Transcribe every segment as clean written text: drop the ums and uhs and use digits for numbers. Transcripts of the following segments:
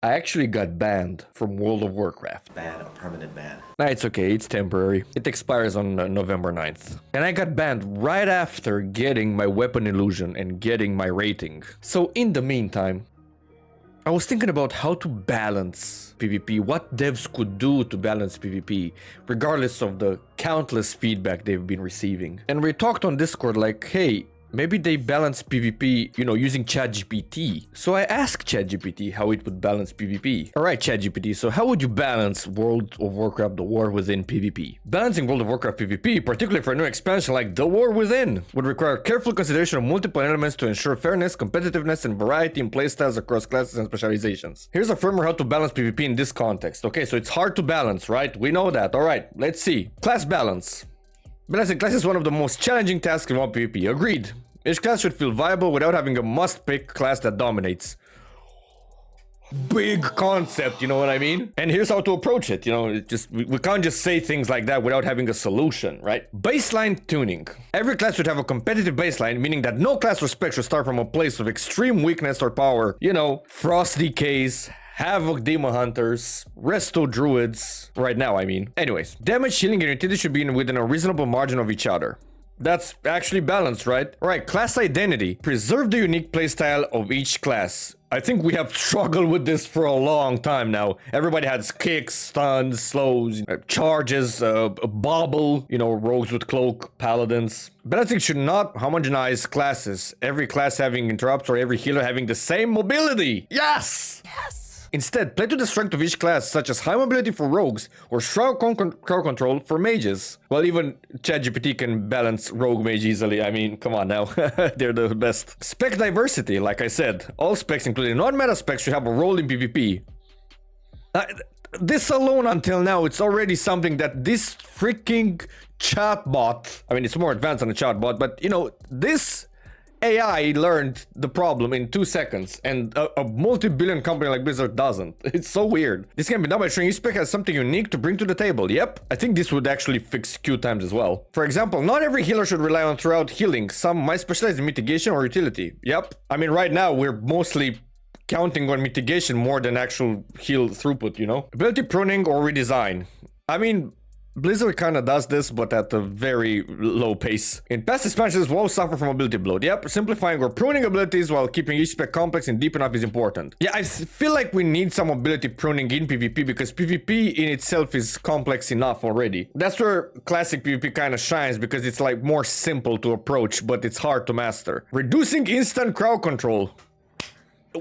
I actually got banned from World of Warcraft. Ban, a permanent ban. Nah, it's okay, it's temporary. It expires on November 9th. And I got banned right after getting my weapon illusion and getting my rating. So in the meantime, I was thinking about how to balance PvP, what devs could do to balance PvP, regardless of the countless feedback they've been receiving. And we talked on Discord like, hey, maybe they balance PvP, using Chat Gpt. So I asked Chat Gpt how it would balance PvP. Alright, Chat Gpt, so how would you balance World of Warcraft The War Within PvP? Balancing World of Warcraft PvP, particularly for a new expansion like The War Within, would require careful consideration of multiple elements to ensure fairness, competitiveness, and variety in playstyles across classes and specializations. Here's a framework how to balance PvP in this context. Okay, so it's hard to balance, right? We know that. Alright, let's see. Class balance. Balancing class is one of the most challenging tasks in WoW PvP. Agreed. Each class should feel viable without having a must-pick class that dominates. Big concept, you know what I mean? And here's how to approach it, we can't just say things like that without having a solution, right? Baseline tuning. Every class should have a competitive baseline, meaning that no class or spec should start from a place of extreme weakness or power. Frost Decays, Havoc Demon Hunters, Resto Druids, right now I mean. Anyways, damage, healing, and utility should be within a reasonable margin of each other. That's actually balanced, right? Alright, class identity. Preserve the unique playstyle of each class. I think we have struggled with this for a long time now. Everybody has kicks, stuns, slows, charges, bobble, rogues with cloak, paladins. Balancing should not homogenize classes. Every class having interrupts or every healer having the same mobility. Yes! Yes! Instead, play to the strength of each class, such as high mobility for rogues or crowd control for mages. Well, even ChatGPT can balance rogue mage easily. I mean, come on now. They're the best. Spec diversity, like I said. All specs, including non-meta specs, should have a role in PvP. This alone, until now, it's already something that this freaking chatbot... I mean, it's more advanced than a chatbot, but, this... AI learned the problem in 2 seconds, and a multi-billion company like Blizzard doesn't. It's so weird. This can be done by ensuring each spec has something unique to bring to the table. Yep, I think this would actually fix queue times as well. For example, not every healer should rely on throughout healing. Some might specialize in mitigation or utility. Yep, I mean right now we're mostly counting on mitigation more than actual heal throughput, Ability pruning or redesign. I mean, Blizzard kinda does this, but at a very low pace. In past expansions, WoW suffer from ability bloat. Yep, simplifying or pruning abilities while keeping each spec complex and deep enough is important. Yeah, I feel like we need some ability pruning in PvP because PvP in itself is complex enough already. That's where classic PvP kinda shines because it's like more simple to approach, but it's hard to master. Reducing instant crowd control.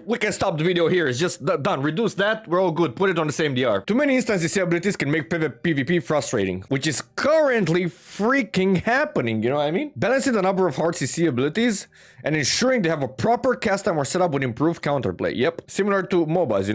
We can stop the video here. It's just done. Reduce that. We're all good. Put it on the same DR. Too many instance CC abilities can make PvP frustrating, which is currently freaking happening. You know what I mean? Balancing the number of hard CC abilities and ensuring they have a proper cast time or setup would improve counterplay. Yep. Similar to MOBAs,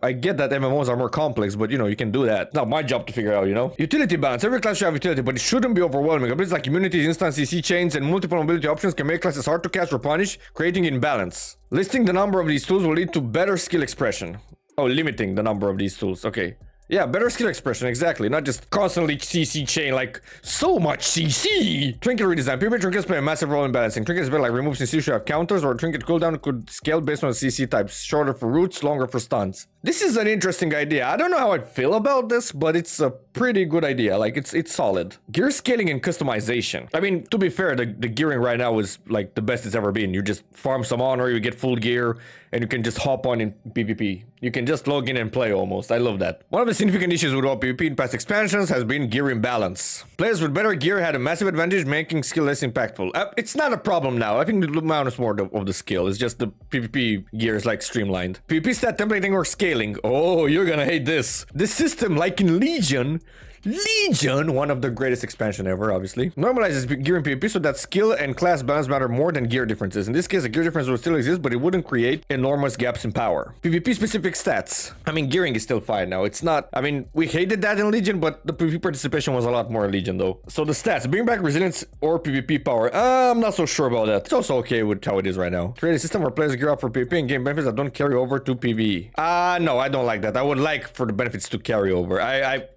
I get that MMOs are more complex, but you can do that. Not my job to figure out, Utility balance. Every class should have utility, but it shouldn't be overwhelming. Abilities like immunities, instant CC chains, and multiple mobility options can make classes hard to catch or punish, creating imbalance. Listing the number of these tools will lead to better skill expression. Oh, limiting the number of these tools. Okay. Yeah, better skill expression, exactly. Not just constantly CC chain, like, so much CC! Trinket redesign. PvP trinkets play a massive role in balancing. Trinkets better like remove CC should have counters, or trinket cooldown could scale based on CC types. Shorter for roots, longer for stuns. This is an interesting idea. I don't know how I feel about this, but it's a pretty good idea. Like, it's solid. Gear scaling and customization. I mean, to be fair, the gearing right now is, like, the best it's ever been. You just farm some honor, you get full gear, and you can just hop on in PvP. You can just log in and play almost. I love that. One of the significant issues with WoW PvP in past expansions has been gear imbalance. Players with better gear had a massive advantage, making skill less impactful. It's not a problem now. I think the amount is more of the skill. It's just the PvP gear is like streamlined. PvP stat templating or scaling. Oh, you're gonna hate this. This system, like in Legion, one of the greatest expansion ever, obviously, normalizes gear in PvP so that skill and class balance matter more than gear differences. In this case, a gear difference will still exist, but it wouldn't create enormous gaps in power. PvP specific stats. I mean, gearing is still fine now. It's not, I mean, we hated that in Legion, but the PvP participation was a lot more in Legion though. So the stats, bring back resilience or PvP power. I'm not so sure about that. It's also okay with how it is right now. Create a system where players gear up for PvP and gain benefits that don't carry over to PvE. No, I don't like that. I would like for the benefits to carry over.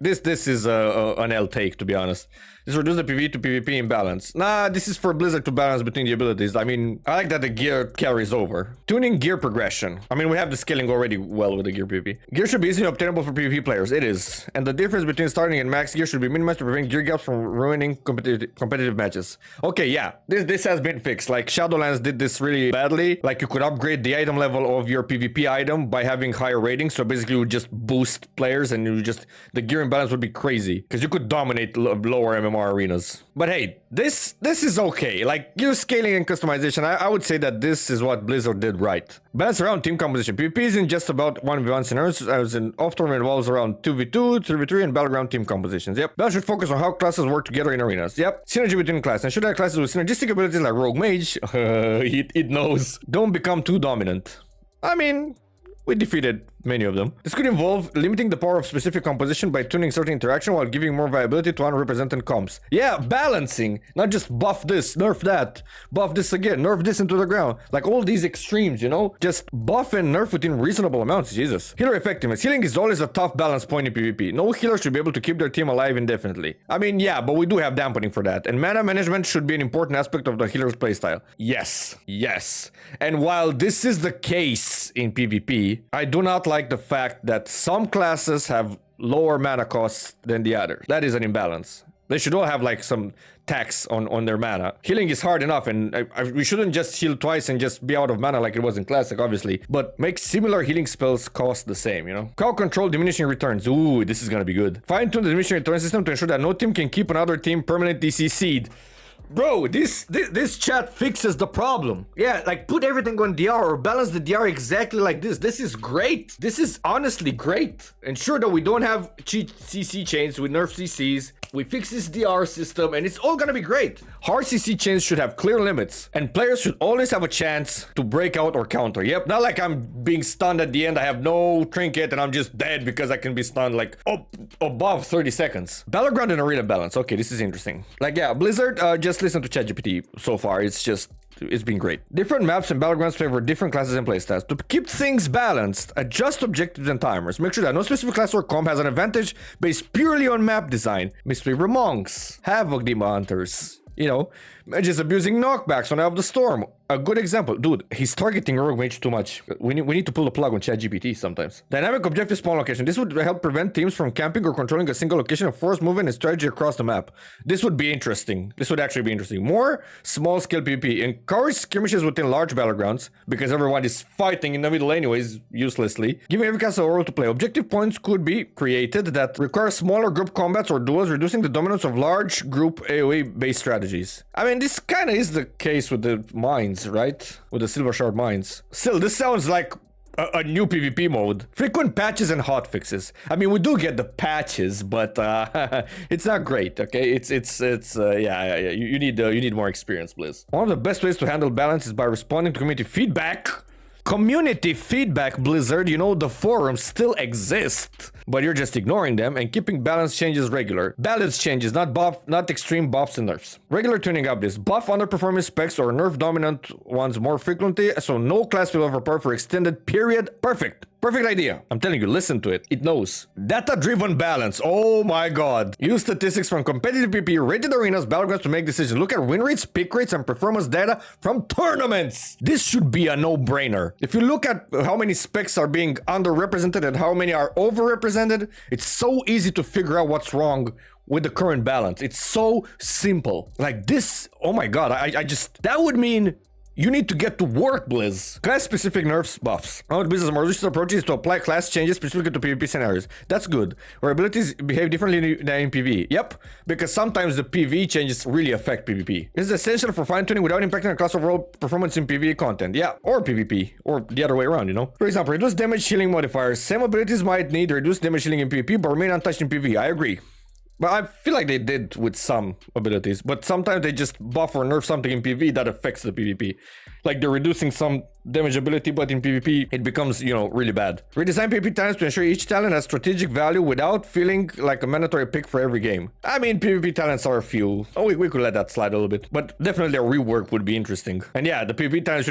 This is an L take, to be honest. This reduces the PvE to PvP imbalance. Nah, this is for Blizzard to balance between the abilities. I mean, I like that the gear carries over. Tuning gear progression. I mean, we have the scaling already well with the gear PvP. Gear should be easily obtainable for PvP players. It is. And the difference between starting and max gear should be minimized to prevent gear gaps from ruining competitive matches. Okay, yeah. This has been fixed. Like, Shadowlands did this really badly. Like, you could upgrade the item level of your PvP item by having higher ratings. So basically, it would just boost players and the gear imbalance would be crazy. Because you could dominate lower MMR arenas. But hey, this is okay. Like, gear scaling and customization, I would say that this is what Blizzard did right. Balance around team composition. PvP isn't just about 1v1 scenarios, as in often involves around 2v2, 3v3, and Battleground team compositions. Yep. Balance should focus on how classes work together in arenas. Yep. Synergy between classes. And should have classes with synergistic abilities like Rogue Mage, it knows. Don't become too dominant. I mean, we defeated many of them. This could involve limiting the power of specific composition by tuning certain interaction while giving more viability to unrepresented comps. Yeah, balancing. Not just buff this, nerf that, buff this again, nerf this into the ground. Like all these extremes, you know? Just buff and nerf within reasonable amounts, Jesus. Healer effectiveness. Healing is always a tough balance point in PvP. No healer should be able to keep their team alive indefinitely. I mean, yeah, but we do have dampening for that. And mana management should be an important aspect of the healer's playstyle. Yes, yes. And while this is the case in PvP, I do not like the fact that some classes have lower mana costs than the others. That is an imbalance. They should all have like some tax on their mana. Healing is hard enough, and we shouldn't just heal twice and just be out of mana like it was in Classic, obviously. But make similar healing spells cost the same, you know? Crowd control diminishing returns. Ooh, this is gonna be good. Fine-tune the diminishing return system to ensure that no team can keep another team permanently CC'd. Bro, this chat fixes the problem. Yeah, like put everything on DR or balance the DR exactly like this. This is great. This is honestly great. Ensure that we don't have cheat CC chains with nerf CCs. We fix this DR system and it's all gonna be great. Hard CC chains should have clear limits and players should always have a chance to break out or counter. Yep, not like I'm being stunned at the end. I have no trinket and I'm just dead because I can be stunned like above 30 seconds. Battleground and arena balance. Okay, this is interesting. Like, yeah, Blizzard, just listen to Chat GPT so far. It's been great. Different maps and battlegrounds favor different classes and playstats. To keep things balanced, adjust objectives and timers. Make sure that no specific class or comp has an advantage based purely on map design. Mistweaver monks, Havoc demon hunters, you know, mages abusing knockbacks on Eye of the Storm. A good example. Dude, he's targeting Rogue Mage too much. We need to pull the plug on Chat GPT sometimes. Dynamic objective spawn location. This would help prevent teams from camping or controlling a single location and force movement and strategy across the map. This would be interesting. This would actually be interesting. More small scale PvP. Encourage skirmishes within large battlegrounds because everyone is fighting in the middle anyways, uselessly. Giving every castle a role to play. Objective points could be created that require smaller group combats or duels, reducing the dominance of large group AoE based strategies. I mean, this kind of is the case with the mines, right? With the Silver Shard mines. Still, this sounds like a new PvP mode. Frequent patches and hotfixes. I mean, we do get the patches, but it's not great. Okay, yeah. You need more experience, Blizz. One of the best ways to handle balance is by responding to community feedback. Community feedback, Blizzard. You know, the forums still exist, but you're just ignoring them and keeping balance changes regular. Balance changes, not extreme buffs and nerfs. Regular tuning updates. Buff underperforming specs or nerf dominant ones more frequently, so no class will overpower for extended period. Perfect. Perfect idea. I'm telling you, listen to it. It knows. Data-driven balance. Oh my god. Use statistics from competitive PvP, rated arenas, battlegrounds to make decisions. Look at win rates, pick rates, and performance data from tournaments. This should be a no-brainer. If you look at how many specs are being underrepresented and how many are overrepresented, it's so easy to figure out what's wrong with the current balance. It's so simple. Like this, oh my god, that would mean you need to get to work, Blizz. Class-specific nerfs, buffs. One of Blizzard's more malicious approach is to apply class changes specifically to PvP scenarios. That's good. Where abilities behave differently than in PvE. Yep, because sometimes the PvE changes really affect PvP. This is essential for fine-tuning without impacting a class overall performance in PvE content. Yeah, or PvP, or the other way around, you know? For example, reduce damage healing modifiers. Same abilities might need reduced damage healing in PvP, but remain untouched in PvE. I agree. But I feel like they did with some abilities, but sometimes they just buff or nerf something in PvE that affects the PvP. Like they're reducing some damage ability, but in PvP it becomes, you know, really bad. Redesign PvP talents to ensure each talent has strategic value without feeling like a mandatory pick for every game. I mean, PvP talents are a few. Oh, we could let that slide a little bit, but definitely a rework would be interesting. And yeah, the PvP talents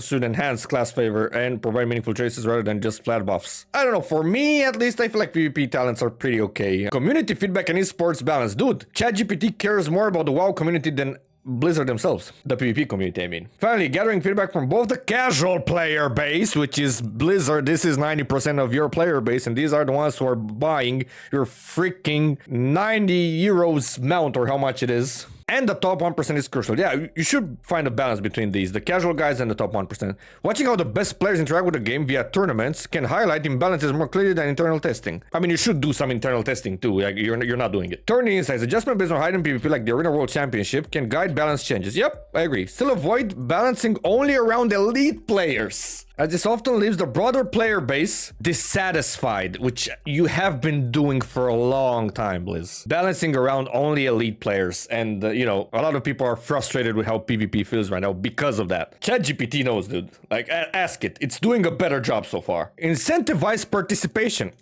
should enhance class favor and provide meaningful choices rather than just flat buffs. I don't know, for me at least, I feel like PvP talents are pretty okay. Community feedback and esports balance. Dude, Chat GPT cares more about the WoW community than Blizzard themselves. The PvP community, I mean. Finally, gathering feedback from both the casual player base, which is Blizzard. This is 90% of your player base, and these are the ones who are buying your freaking 90 euros mount, or how much it is. And the top 1% is crucial. Yeah, you should find a balance between these, the casual guys and the top 1%. Watching how the best players interact with the game via tournaments can highlight imbalances more clearly than internal testing. I mean, you should do some internal testing too, like you're not doing it. Tourney insights, adjustment based on hidden PvP like the Arena World Championship can guide balance changes. Yep, I agree. Still avoid balancing only around elite players, as this often leaves the broader player base dissatisfied, which you have been doing for a long time, Blizz. Balancing around only elite players, and you know, a lot of people are frustrated with how PvP feels right now because of that. Chat GPT knows, dude. Like, ask it. It's doing a better job so far. Incentivize participation.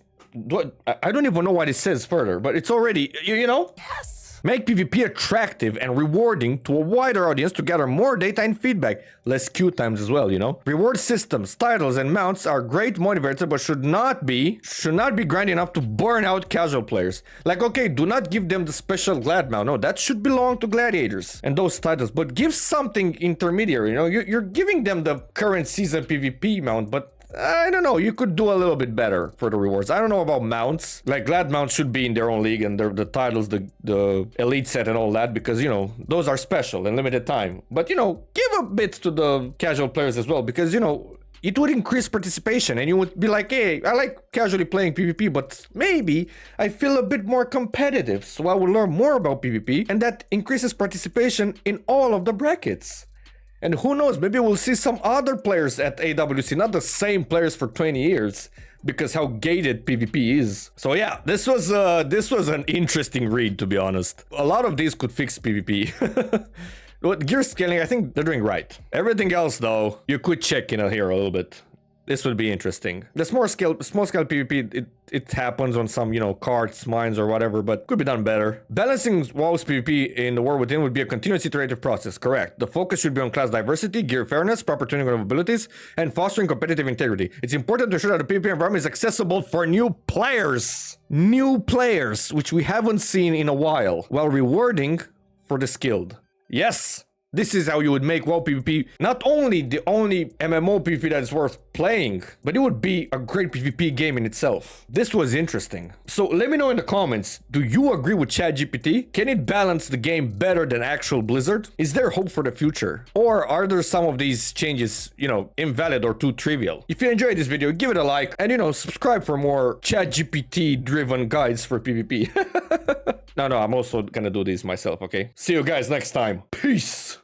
I don't even know what it says further, but it's already, you know? Yes! Make PvP attractive and rewarding to a wider audience to gather more data and feedback. Less queue times as well, you know? Reward systems, titles, and mounts are great motivators, but should not be grinding enough to burn out casual players. Like, okay, do not give them the special glad mount. No, that should belong to gladiators and those titles, but give something intermediary, you know? You're giving them the current season PvP mount, but I don't know, you could do a little bit better for the rewards. I don't know about mounts. Like, glad mounts should be in their own league, and the titles, the elite set and all that, because, you know, those are special and limited time. But, you know, give a bit to the casual players as well, because, you know, it would increase participation, and you would be like, hey, I like casually playing PvP, but maybe I feel a bit more competitive, so I will learn more about PvP, and that increases participation in all of the brackets. And who knows, maybe we'll see some other players at AWC, not the same players for 20 years, because how gated PvP is. So yeah, this was an interesting read, to be honest. A lot of these could fix PvP. Gear scaling, I think they're doing right. Everything else, though, you could check in here a little bit. This would be interesting. The small scale PvP, it happens on some, you know, carts, mines, or whatever, but could be done better. Balancing WoW's PvP in the war within would be a continuous iterative process, correct. The focus should be on class diversity, gear fairness, proper tuning of abilities, and fostering competitive integrity. It's important to ensure that the PvP environment is accessible for new players. New players, which we haven't seen in a while, while rewarding for the skilled. Yes! This is how you would make WoW PvP not only the only MMO PvP that is worth playing, but it would be a great PvP game in itself. This was interesting. So let me know in the comments, do you agree with Chat GPT? Can it balance the game better than actual Blizzard? Is there hope for the future? Or are there some of these changes, you know, invalid or too trivial? If you enjoyed this video, give it a like, and, you know, subscribe for more Chat GPT driven guides for PvP. No, I'm also gonna do these myself, okay? See you guys next time. Peace!